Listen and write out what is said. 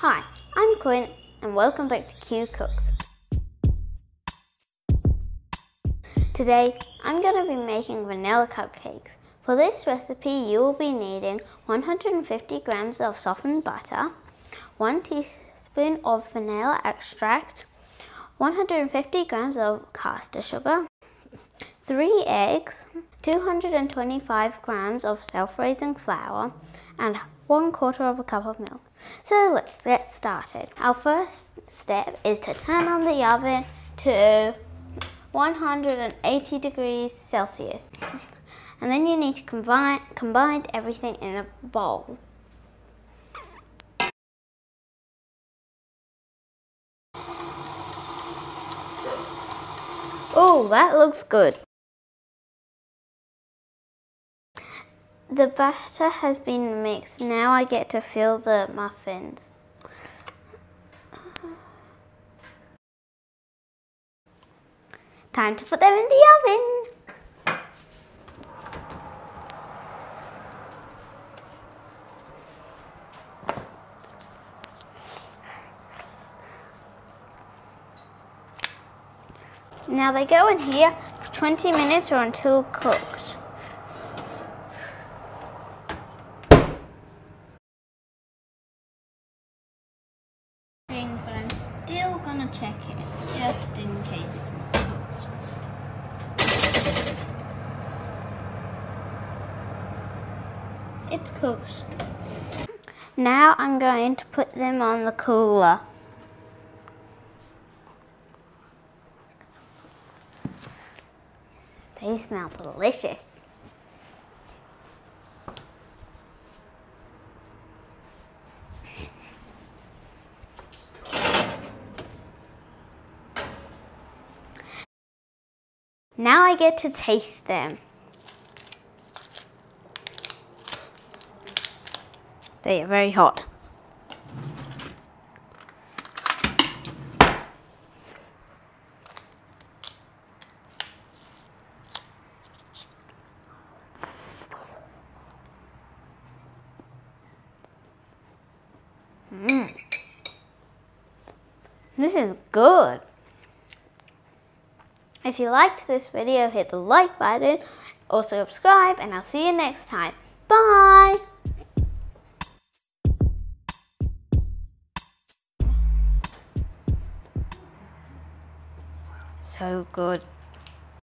Hi, I'm Quinn and welcome back to Q Cooks. Today I'm going to be making vanilla cupcakes. For this recipe you will be needing 150 grams of softened butter, 1 teaspoon of vanilla extract, 150 grams of caster sugar, 3 eggs, 225 grams of self-raising flour, and 1/4 cup of milk. So let's get started. Our first step is to turn on the oven to 180 degrees Celsius. And then you need to combine everything in a bowl. Oh, that looks good. The batter has been mixed. Now I get to fill the muffins. Time to put them in the oven. Now they go in here for 20 minutes or until cooked. But I'm still gonna check it, just in case it's not cooked. It's cooked. Now I'm going to put them on the cooler. They smell delicious. Now I get to taste them. They are very hot. This is good. If you liked this video, hit the like button, also subscribe, and I'll see you next time. Bye! So good.